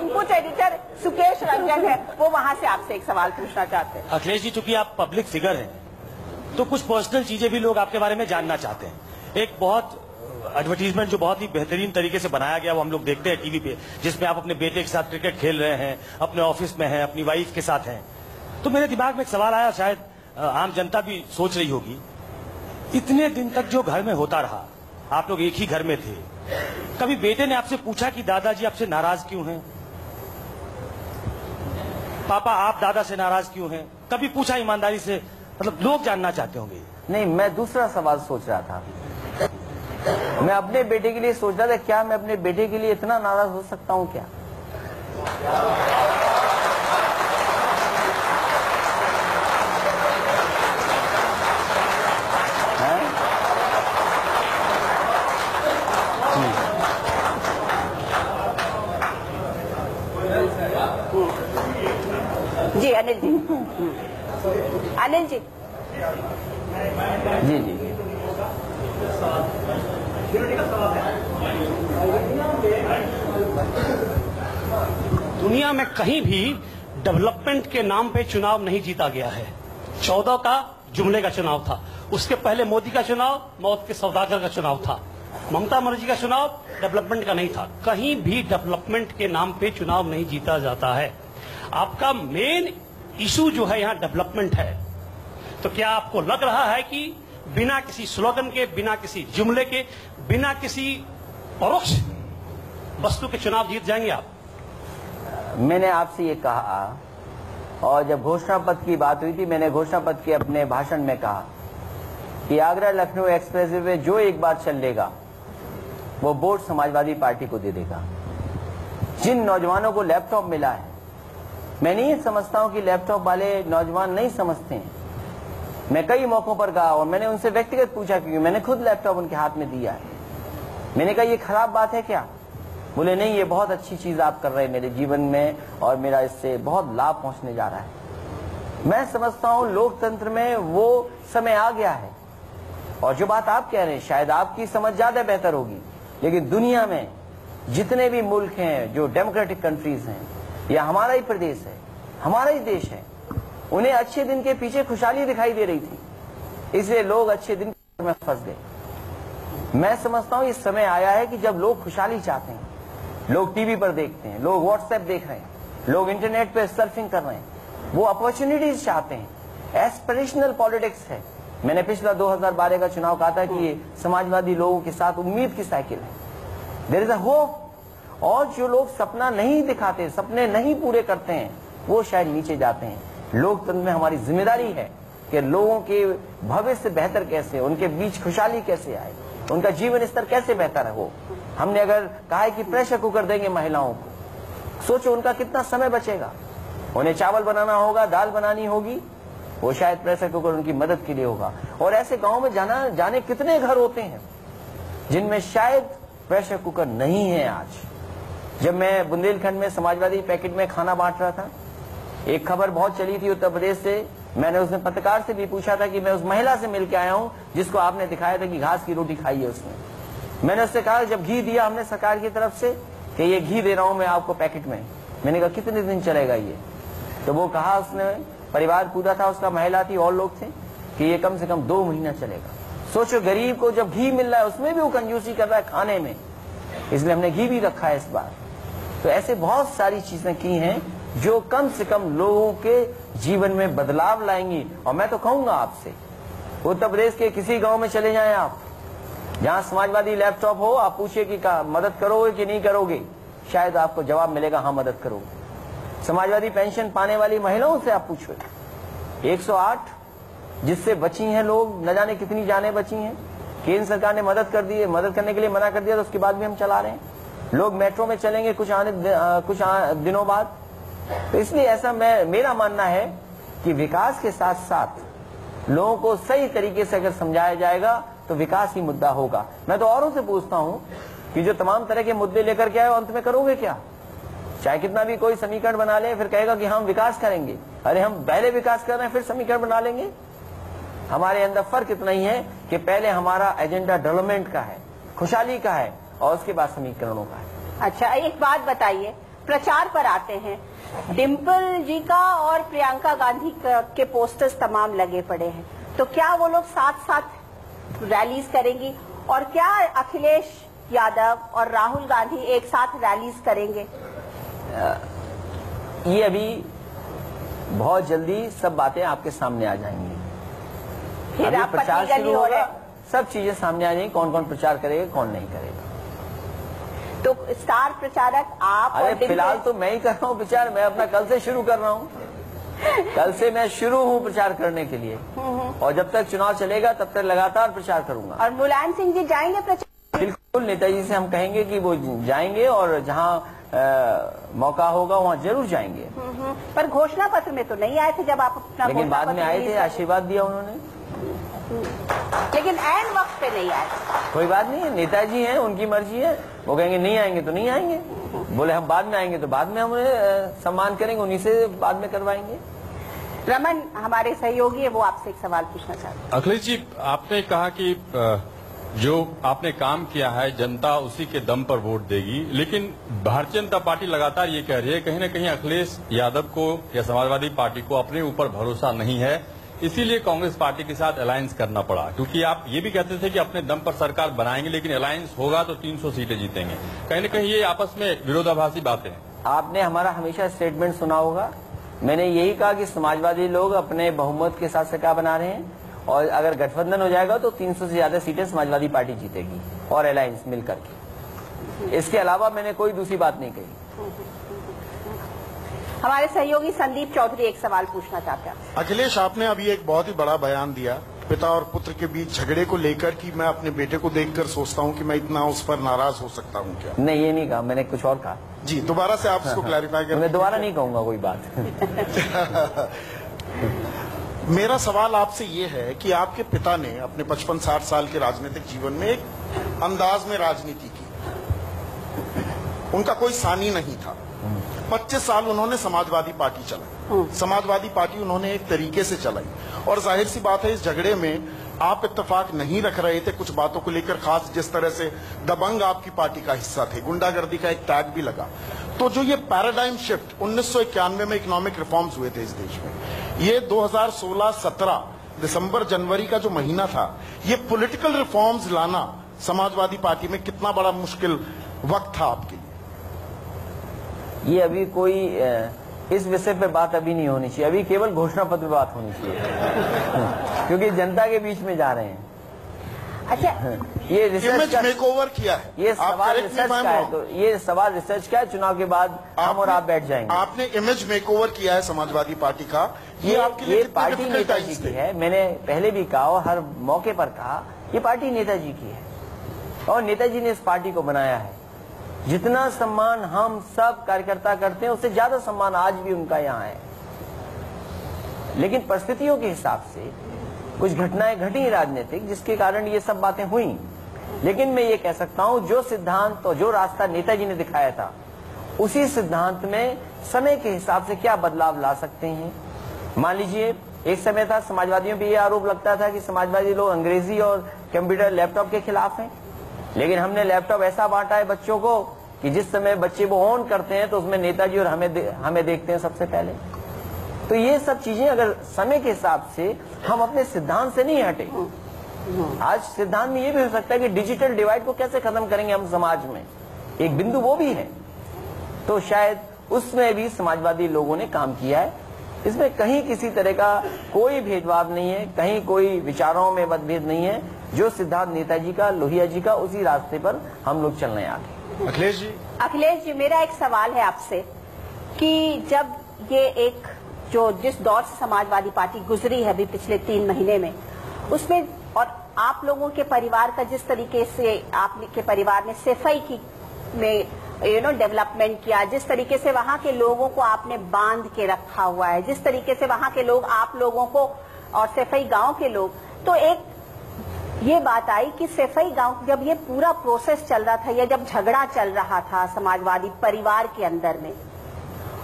Input editor Sukesh Ranjan है, वो वहां से आपसे एक सवाल पूछना चाहते हैं। अखिलेश जी, चूंकि आप पब्लिक फिगर हैं तो कुछ पर्सनल चीजें भी लोग आपके बारे में जानना चाहते हैं। एक बहुत एडवर्टीजमेंट जो बहुत ही बेहतरीन तरीके से बनाया गया वो हम लोग देखते हैं टीवी पे, जिसमें आप अपने बेटे के साथ क्रिकेट खेल रहे हैं, अपने ऑफिस में हैं, अपनी वाइफ के साथ हैं। तो मेरे दिमाग में एक सवाल आया, शायद आम जनता भी सोच रही होगी, इतने दिन तक जो घर में होता रहा, आप लोग एक ही घर में थे, कभी बेटे ने आपसे पूछा कि दादाजी आपसे नाराज क्यों हैं? पापा आप दादा से नाराज क्यों हैं? कभी पूछा ईमानदारी से? मतलब लोग जानना चाहते होंगे। नहीं, मैं दूसरा सवाल सोच रहा था। मैं अपने बेटे के लिए सोच रहा था, क्या मैं अपने बेटे के लिए इतना नाराज हो सकता हूं क्या? जी अनिल जी, अनिल जी। जी जी दुनिया में कहीं भी डेवलपमेंट के नाम पे चुनाव नहीं जीता गया है। 14 का जुमले का चुनाव था, उसके पहले मोदी का चुनाव मौत के सौदागर का चुनाव था, ममता बनर्जी का चुनाव डेवलपमेंट का नहीं था। कहीं भी डेवलपमेंट के नाम पे चुनाव नहीं जीता जाता है। आपका मेन इशू जो है यहाँ डेवलपमेंट है। तो क्या आपको लग रहा है कि बिना किसी स्लोगन के, बिना किसी जुमले के, बिना किसी परोक्ष वस्तु के चुनाव जीत जाएंगे आप? मैंने आपसे ये कहा, और जब घोषणा पत्र की बात हुई थी, मैंने घोषणा पत्र के अपने भाषण में कहा कि आगरा लखनऊ एक्सप्रेसवे वे जो एक बार चल लेगा वो वोट समाजवादी पार्टी को दे देगा। जिन नौजवानों को लैपटॉप मिला है, मैं नहीं समझता हूं कि लैपटॉप वाले नौजवान नहीं समझते हैं। मैं कई मौकों पर गया और मैंने उनसे व्यक्तिगत पूछा, क्योंकि मैंने खुद लैपटॉप उनके हाथ में दिया है। मैंने कहा ये खराब बात है क्या? बोले नहीं, ये बहुत अच्छी चीज आप कर रहे हैं मेरे जीवन में और मेरा इससे बहुत लाभ पहुंचने जा रहा है। मैं समझता हूं लोकतंत्र में वो समय आ गया है। और जो बात आप कह रहे हैं शायद आपकी समझ ज्यादा बेहतर होगी, लेकिन दुनिया में जितने भी मुल्क हैं जो डेमोक्रेटिक कंट्रीज हैं, या हमारा ही प्रदेश है, हमारा ही देश है, उन्हें अच्छे दिन के पीछे खुशहाली दिखाई दे रही थी, इसलिए लोग अच्छे दिन में फंस गए। मैं समझता हूं इस समय आया है कि जब लोग खुशहाली चाहते हैं, लोग टीवी पर देखते हैं, लोग व्हाट्सएप देख रहे हैं, लोग इंटरनेट पर सर्फिंग कर रहे हैं, वो अपॉर्चुनिटीज चाहते हैं। एस्पिरेशनल पॉलिटिक्स है। मैंने पिछला 2012 का चुनाव कहा था कि ये समाजवादी लोगों के साथ उम्मीद की साइकिल है। There is a hope. और जो लोग सपना नहीं दिखाते, सपने नहीं पूरे करते हैं, वो शायद नीचे जाते हैं। लोकतंत्र में हमारी जिम्मेदारी है कि लोगों के भविष्य बेहतर कैसे, उनके बीच खुशहाली कैसे आए, उनका जीवन स्तर कैसे बेहतर हो। हमने अगर कहा है कि प्रेशर कुकर देंगे महिलाओं को, सोचो उनका कितना समय बचेगा। उन्हें चावल बनाना होगा, दाल बनानी होगी, वो शायद प्रेशर कुकर उनकी मदद के लिए होगा। और ऐसे गांव में जाने कितने घर होते हैं जिनमें शायद प्रेशर कुकर नहीं है। आज जब मैं बुंदेलखंड में समाजवादी पैकेट में खाना बांट रहा था, एक खबर बहुत चली थी उत्तर प्रदेश से। मैंने उसमें पत्रकार से भी पूछा था कि मैं उस महिला से मिलकर आया हूं जिसको आपने दिखाया था कि घास की रोटी खाई है उसने। मैंने उससे कहा जब घी दिया हमने सरकार की तरफ से कि ये घी दे रहा हूं मैं आपको पैकेट में, मैंने कहा कितने दिन चलेगा ये? तो वो कहा, उसने परिवार पूरा था उसका, महिला थी और लोग थे, कि ये कम से कम 2 महीना चलेगा। सोचो गरीब को जब घी मिल रहा है उसमें भी वो कंजूसी कर रहा है खाने में, इसलिए हमने घी भी रखा है इस बार। तो ऐसे बहुत सारी चीजें की हैं जो कम से कम लोगों के जीवन में बदलाव लाएंगी। और मैं तो कहूंगा आपसे, उत्तर प्रदेश के किसी गांव में चले जाएं आप, जहां समाजवादी लैपटॉप हो, आप पूछिए कि मदद करोगे कि नहीं करोगे, शायद आपको जवाब मिलेगा हाँ मदद करोगे। समाजवादी पेंशन पाने वाली महिलाओं से आप पूछो, 108 जिससे बची हैं लोग, न जाने कितनी जानें बची हैं, केंद्र सरकार ने मदद कर दी है, मदद करने के लिए मना कर दिया तो उसके बाद भी हम चला रहे हैं। लोग मेट्रो में चलेंगे कुछ दिनों बाद। तो इसलिए ऐसा मेरा मानना है कि विकास के साथ साथ लोगों को सही तरीके से अगर समझाया जाएगा तो विकास ही मुद्दा होगा। मैं तो औरों से पूछता हूं कि जो तमाम तरह के मुद्दे लेकर के आए अंत में करोगे क्या? चाहे कितना भी कोई समीकरण बना ले, फिर कहेगा कि हम विकास करेंगे। अरे हम पहले विकास कर रहे हैं फिर समीकरण बना लेंगे। हमारे अंदर फर्क इतना ही है कि पहले हमारा एजेंडा डेवलपमेंट का है, खुशहाली का है, और उसके बाद समीकरणों का है। अच्छा, एक बात बताइए, प्रचार पर आते हैं, डिम्पल जी का और प्रियंका गांधी के पोस्टर्स तमाम लगे पड़े हैं, तो क्या वो लोग साथ साथ रैलीज करेंगी और क्या अखिलेश यादव और राहुल गांधी एक साथ रैलीज करेंगे? ये अभी बहुत जल्दी सब बातें आपके सामने आ जाएंगी। फिर अभी आप प्रचार पतली शुरू गली हो होगा, रहे, सब चीजें सामने आ जाएंगी, कौन कौन प्रचार करेगा कौन नहीं करेगा। तो स्टार प्रचारक आप और अरे डिम्पल, फिलहाल तो मैं ही कर रहा हूँ प्रचार, मैं अपना कल से शुरू कर रहा हूँ, कल से मैं शुरू हूँ प्रचार करने के लिए, और जब तक चुनाव चलेगा तब तक लगातार प्रचार करूंगा। और मुलायम सिंह जी जाएंगे प्रचार? बिल्कुल, नेताजी से हम कहेंगे कि वो जाएंगे और जहाँ मौका होगा वहाँ जरूर जाएंगे। पर घोषणा पत्र में तो नहीं आए थे जब आप अपना लेकिन घोषणा बाद में पत्र आए रिलीज थे, कर- आशीर्वाद दिया उन्होंने। लेकिन ऐन वक्त पे नहीं आए। कोई बात नहीं है, नेताजी हैं, उनकी मर्जी है, वो कहेंगे नहीं आएंगे तो नहीं आएंगे, बोले हम बाद में आएंगे तो बाद में हम उन्हें सम्मान करेंगे, उन्हीं से बाद में करवाएंगे। रमन हमारे सहयोगी है, वो आपसे एक सवाल पूछना चाहते हैं। अखिलेश जी, आपने कहा कि जो आपने काम किया है जनता उसी के दम पर वोट देगी, लेकिन भारतीय जनता पार्टी लगातार ये कह रही है कहीं न कहीं अखिलेश यादव को या समाजवादी पार्टी को अपने ऊपर भरोसा नहीं है, इसीलिए कांग्रेस पार्टी के साथ अलायंस करना पड़ा। क्योंकि आप ये भी कहते थे कि अपने दम पर सरकार बनाएंगे, लेकिन अलायंस होगा तो 300 सीटें जीतेंगे। कहीं न कहीं ये आपस में विरोधाभासी बातें हैं। आपने हमारा हमेशा स्टेटमेंट सुना होगा, मैंने यही कहा कि समाजवादी लोग अपने बहुमत के साथ सरकार बना रहे हैं, और अगर गठबंधन हो जाएगा तो 300 से ज्यादा सीटें समाजवादी पार्टी जीतेगी और अलायंस मिलकर के। इसके अलावा मैंने कोई दूसरी बात नहीं कही। हमारे सहयोगी संदीप चौधरी एक सवाल पूछना चाहते हैं। अखिलेश, आपने अभी एक बहुत ही बड़ा बयान दिया पिता और पुत्र के बीच झगड़े को लेकर कि मैं अपने बेटे को देखकर सोचता हूं कि मैं इतना उस पर नाराज हो सकता हूं क्या? नहीं, ये नहीं कहा, मैंने कुछ और कहा। जी, दोबारा से आप इसको क्लैरिफाई करें। मैं दोबारा नहीं कहूंगा कोई बात। मेरा सवाल आपसे ये है कि आपके पिता ने अपने 55-60 साल के राजनीतिक जीवन में एक अंदाज में राजनीति की, उनका कोई सानी नहीं था। 25 साल उन्होंने समाजवादी पार्टी चलाई, समाजवादी पार्टी उन्होंने एक तरीके से चलाई, और जाहिर सी बात है इस झगड़े में आप इत्तेफाक नहीं रख रहे थे कुछ बातों को लेकर, खास जिस तरह से दबंग आपकी पार्टी का हिस्सा थे, गुंडागर्दी का एक टैग भी लगा। तो जो ये पैराडाइम शिफ्ट 1991 में इकोनॉमिक रिफॉर्म्स हुए थे इस देश में, ये 2016-17 दिसंबर जनवरी का जो महीना था, ये पॉलिटिकल रिफॉर्म्स लाना समाजवादी पार्टी में कितना बड़ा मुश्किल वक्त था आपके लिए? ये अभी कोई इस विषय पे बात अभी नहीं होनी चाहिए, अभी केवल घोषणा पत्र पे बात होनी चाहिए क्योंकि जनता के बीच में जा रहे हैं। अच्छा, इमेज ये रिसर्च मेकओवर किया है, ये आप सवाल correct me research if I'm का है, wrong। तो ये सवाल रिसर्च का है, चुनाव के बाद हम और आप बैठ जाएंगे। आपने इमेज मेकओवर किया है समाजवादी पार्टी का, ये आपके लिए ये कितने पार्टी difficult नेताजी times की थे? है, मैंने पहले भी कहा और हर मौके पर कहा, ये पार्टी नेताजी की है और नेताजी ने इस पार्टी को बनाया है। जितना सम्मान हम सब कार्यकर्ता करते हैं उससे ज्यादा सम्मान आज भी उनका यहाँ है, लेकिन परिस्थितियों के हिसाब से कुछ घटनाएं घटी राजनीतिक जिसके कारण ये सब बातें हुई। लेकिन मैं ये कह सकता हूं जो सिद्धांत और जो रास्ता नेताजी ने दिखाया था उसी सिद्धांत में समय के हिसाब से क्या बदलाव ला सकते हैं। मान लीजिए एक समय था समाजवादियों पे ये आरोप लगता था कि समाजवादी लोग अंग्रेजी और कंप्यूटर लैपटॉप के खिलाफ हैं, लेकिन हमने लैपटॉप ऐसा बांटा है बच्चों को कि जिस समय बच्चे वो ऑन करते हैं तो उसमें नेताजी और हमें देखते हैं सबसे पहले। तो ये सब चीजें अगर समय के हिसाब से हम अपने सिद्धांत से नहीं हटे, आज सिद्धांत में ये भी हो सकता है कि डिजिटल डिवाइड को कैसे खत्म करेंगे हम समाज में, एक बिंदु वो भी है, तो शायद उसमें भी समाजवादी लोगों ने काम किया है। इसमें कहीं किसी तरह का कोई भेदभाव नहीं है, कहीं कोई विचारों में मतभेद नहीं है। जो सिद्धांत नेताजी का, लोहिया जी का, उसी रास्ते पर हम लोग चल रहे हैं आगे। अखिलेश जी, मेरा एक सवाल है आपसे कि जब ये एक जो जिस दौर से समाजवादी पार्टी गुजरी है अभी पिछले 3 महीने में, उसमें और आप लोगों के परिवार का जिस तरीके से आपके परिवार ने सफाई की में डेवलपमेंट किया, जिस तरीके से वहां के लोगों को आपने बांध के रखा हुआ है, जिस तरीके से वहां के लोग आप लोगों को और सफाई गांव के लोग, तो एक ये बात आई कि सफाई गांव जब ये पूरा प्रोसेस चल रहा था या जब झगड़ा चल रहा था समाजवादी परिवार के अंदर में,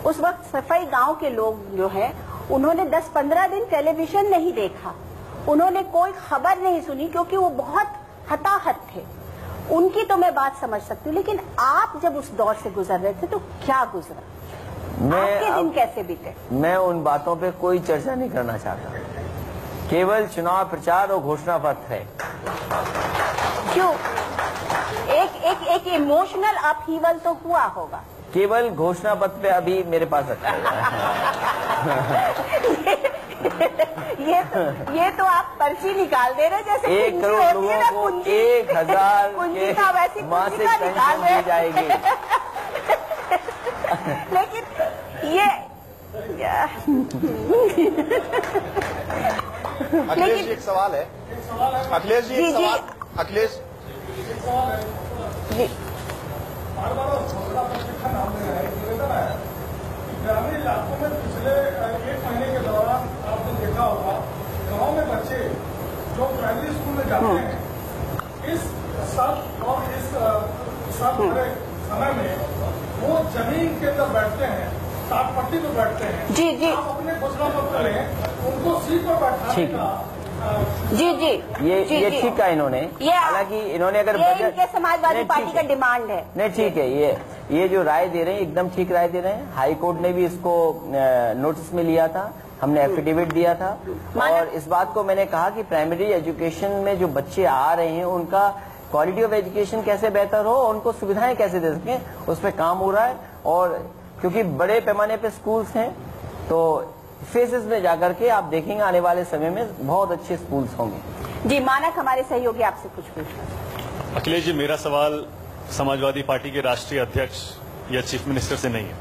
उस वक्त सफाई गांव के लोग जो है उन्होंने 10-15 दिन टेलीविजन नहीं देखा, उन्होंने कोई खबर नहीं सुनी क्योंकि वो बहुत हताहत थे। उनकी तो मैं बात समझ सकती हूँ, लेकिन आप जब उस दौर से गुजर रहे थे तो क्या गुजरा, आपके दिन कैसे बीते? मैं उन बातों पे कोई चर्चा नहीं करना चाहता, केवल चुनाव प्रचार और घोषणा पत्र है। क्यों? एक इमोशनल अपहीवल तो हुआ होगा। केवल घोषणा पत्र पे अभी मेरे पास रखा है। ये तो आप पर्ची निकाल दे रहे, जैसे 1 करोड़ लोगों को 1000 कुंजी का वैसी मासिक निकाल पेंशन दी जाएगी। लेकिन ये अखिलेश जी एक सवाल है, अखिलेश जी एक सवाल, अखिलेश जी ग्रामीण इलाकों में पिछले 1 महीने के दौरान आपने देखा होगा, गांव में बच्चे जो प्राइमरी स्कूल में जाते हैं, इस सब और इस सब भरे समय में वो जमीन के अंदर बैठते हैं, टाट पट्टी पे बैठते हैं। जी जी आप अपने घोषणा पत्र लें, उनको सीट पर बैठाने का। जी जी ये ठीक है इन्होंने, हालांकि इन्होंने अगर इनके समाजवादी पार्टी का डिमांड है। नहीं ठीक है, ये जो राय दे रहे हैं एकदम ठीक राय दे रहे हैं। हाई कोर्ट ने भी इसको नोटिस में लिया था, हमने एफिडेविट दिया था, और इस बात को मैंने कहा कि प्राइमरी एजुकेशन में जो बच्चे आ रहे हैं उनका क्वालिटी ऑफ एजुकेशन कैसे बेहतर हो, उनको सुविधाएं कैसे दे सकें, उस पर काम हो रहा है। और क्योंकि बड़े पैमाने पे स्कूल्स हैं तो फेसेस में जाकर के आप देखेंगे आने वाले समय में बहुत अच्छे स्कूल्स होंगे। जी मानक हमारे सहयोगी आपसे कुछ पूछना। अखिलेश जी, मेरा सवाल समाजवादी पार्टी के राष्ट्रीय अध्यक्ष या चीफ मिनिस्टर से नहीं है,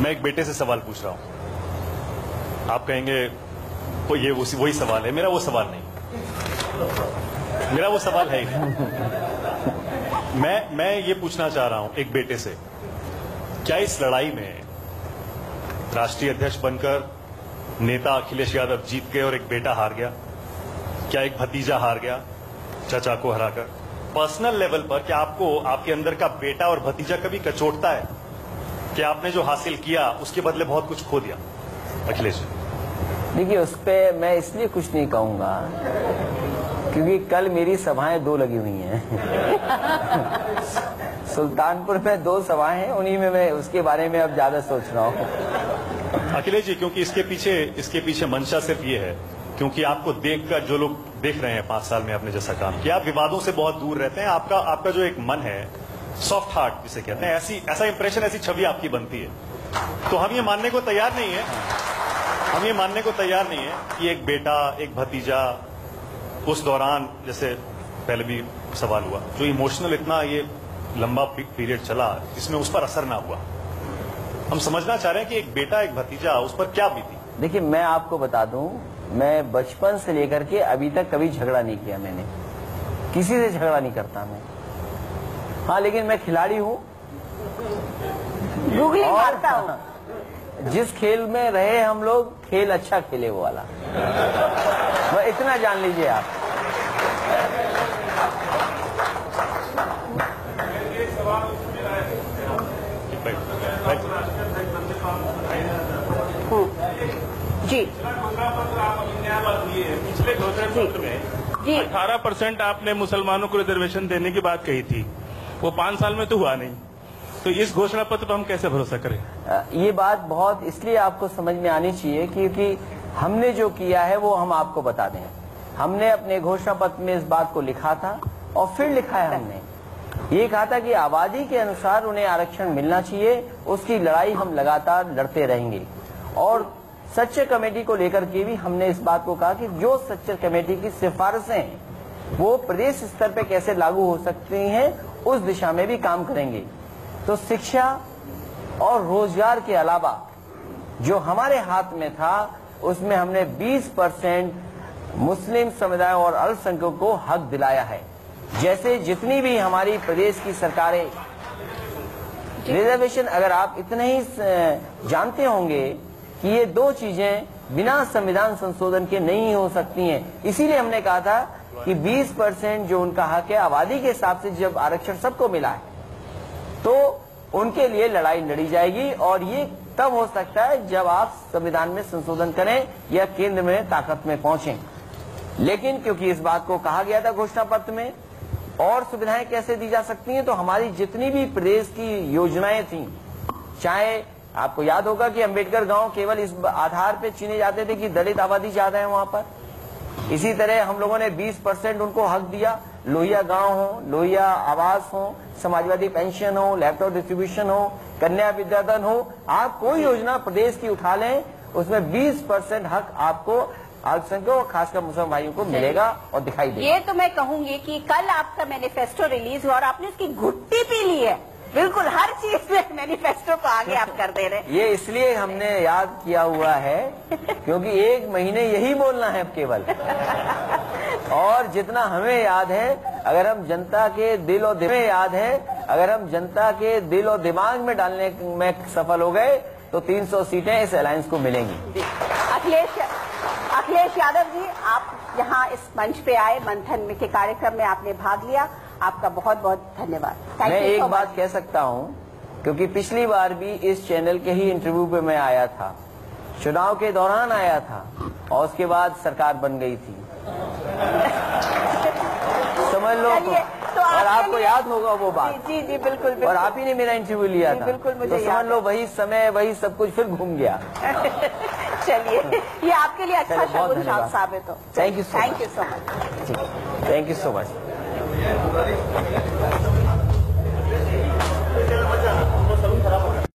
मैं एक बेटे से सवाल पूछ रहा हूं। आप कहेंगे तो ये वही सवाल है, मेरा वो सवाल नहीं, मेरा वो सवाल है ही। मैं ये पूछना चाह रहा हूं एक बेटे से, क्या इस लड़ाई में राष्ट्रीय अध्यक्ष बनकर नेता अखिलेश यादव जीत गए और एक बेटा हार गया? क्या एक भतीजा हार गया चचा को हराकर? पर्सनल लेवल पर क्या आपको आपके अंदर का बेटा और भतीजा कभी कचोटता है कि आपने जो हासिल किया उसके बदले बहुत कुछ खो दिया? अखिलेश जी, देखिए, उस पर मैं इसलिए कुछ नहीं कहूंगा क्योंकि कल मेरी सभाएं 2 लगी हुई हैं। सुल्तानपुर में 2 सभाएं हैं, उन्हीं में मैं उसके बारे में अब ज्यादा सोच रहा हूँ। अखिलेश जी, क्योंकि इसके पीछे मंशा सिर्फ ये है क्योंकि आपको देखकर जो लोग देख रहे हैं 5 साल में आपने जैसा काम किया, आप विवादों से बहुत दूर रहते हैं, आपका जो एक मन है, सॉफ्ट हार्ट जिसे कहते हैं, ऐसा इंप्रेशन, ऐसी छवि आपकी बनती है। तो हम ये मानने को तैयार नहीं है कि एक बेटा, एक भतीजा उस दौरान, जैसे पहले भी सवाल हुआ, जो इमोशनल इतना ये लंबा पीरियड चला, इसमें उस पर असर ना हुआ। हम समझना चाह रहे हैं कि एक बेटा, एक भतीजा, उस पर क्या बीती? देखिए, मैं आपको बता दूं, मैं बचपन से लेकर के अभी तक कभी झगड़ा नहीं किया, मैंने किसी से झगड़ा नहीं करता मैं। हाँ, लेकिन मैं खिलाड़ी हूँ, गूगली मारता हूँ। जिस खेल में रहे हम लोग, खेल अच्छा खेले वो वाला, मैं इतना जान लीजिए आप। जी, पिछले घोषणा पत्र में 18% आपने मुसलमानों को रिजर्वेशन देने की बात कही थी, वो 5 साल में तो हुआ नहीं, तो इस घोषणा पत्र पर हम कैसे भरोसा करें? ये बात बहुत इसलिए आपको समझ में आनी चाहिए क्योंकि हमने जो किया है वो हम आपको बता दें। हमने अपने घोषणा पत्र में इस बात को लिखा था और फिर लिखा है, हमने ये कहा था कि आबादी के अनुसार उन्हें आरक्षण मिलना चाहिए, उसकी लड़ाई हम लगातार लड़ते रहेंगे। और सच्चर कमेटी को लेकर के भी हमने इस बात को कहा कि जो सच्चर कमेटी की सिफारिशें वो प्रदेश स्तर पे कैसे लागू हो सकती हैं, उस दिशा में भी काम करेंगे। तो शिक्षा और रोजगार के अलावा जो हमारे हाथ में था, उसमें हमने 20% मुस्लिम समुदाय और अल्पसंख्यकों को हक दिलाया है। जैसे जितनी भी हमारी प्रदेश की सरकारें रिजर्वेशन, अगर आप इतने ही जानते होंगे कि ये 2 चीजें बिना संविधान संशोधन के नहीं हो सकती हैं, इसीलिए हमने कहा था कि 20% जो उनका हक है, आबादी के हिसाब से जब आरक्षण सबको मिला है तो उनके लिए लड़ाई लड़ी जाएगी। और ये तब हो सकता है जब आप संविधान में संशोधन करें या केंद्र में ताकत में पहुंचें। लेकिन क्योंकि इस बात को कहा गया था घोषणा पत्र में और सुविधाएं कैसे दी जा सकती हैं। तो हमारी जितनी भी प्रदेश की योजनाएं थी, चाहे आपको याद होगा कि अंबेडकर गांव केवल इस आधार पे चुने जाते थे कि दलित आबादी ज्यादा है वहां पर। इसी तरह हम लोगों ने 20% उनको हक दिया। लोहिया गांव हो, लोहिया आवास हो, समाजवादी पेंशन हो, लैपटॉप डिस्ट्रीब्यूशन हो, कन्या विद्याधन हो, आप कोई योजना प्रदेश की उठा लें, उसमें 20% हक आपको अल्पसंख्यकों और खासकर मुसलमान भाइयों को मिलेगा और दिखाई देगा। ये तो मैं कहूंगी कि कल आपका मैनिफेस्टो रिलीज हुआ और आपने उसकी घुट्टी पी ली है। बिल्कुल हर चीज में मैनिफेस्टो को आगे आप कर दे रहे हैं। ये इसलिए हमने याद किया हुआ है क्योंकि 1 महीने यही बोलना है केवल। और जितना हमें याद है, अगर हम जनता के दिल और दिमाग में डालने में सफल हो गए तो 300 सीटें इस अलायंस को मिलेंगी। अखिलेश यादव जी, आप यहाँ इस मंच पे आए, मंथन के कार्यक्रम में आपने भाग लिया, आपका बहुत बहुत धन्यवाद। मैं एक बात कह सकता हूँ, क्योंकि पिछली बार भी इस चैनल के ही इंटरव्यू पे मैं आया था, चुनाव के दौरान आया था और उसके बाद सरकार बन गई थी, समझ लो। तो और आपको याद होगा वो बात। जी जी बिल्कुल, बिल्कुल। और आप ही ने मेरा इंटरव्यू लिया था, बिल्कुल मुझे तो समझ लो वही समय वही सब कुछ फिर घूम गया। चलिए, ये आपके लिए अच्छा शगुन साबित हो। Thank you so much. Thank you so much. Thank you so much.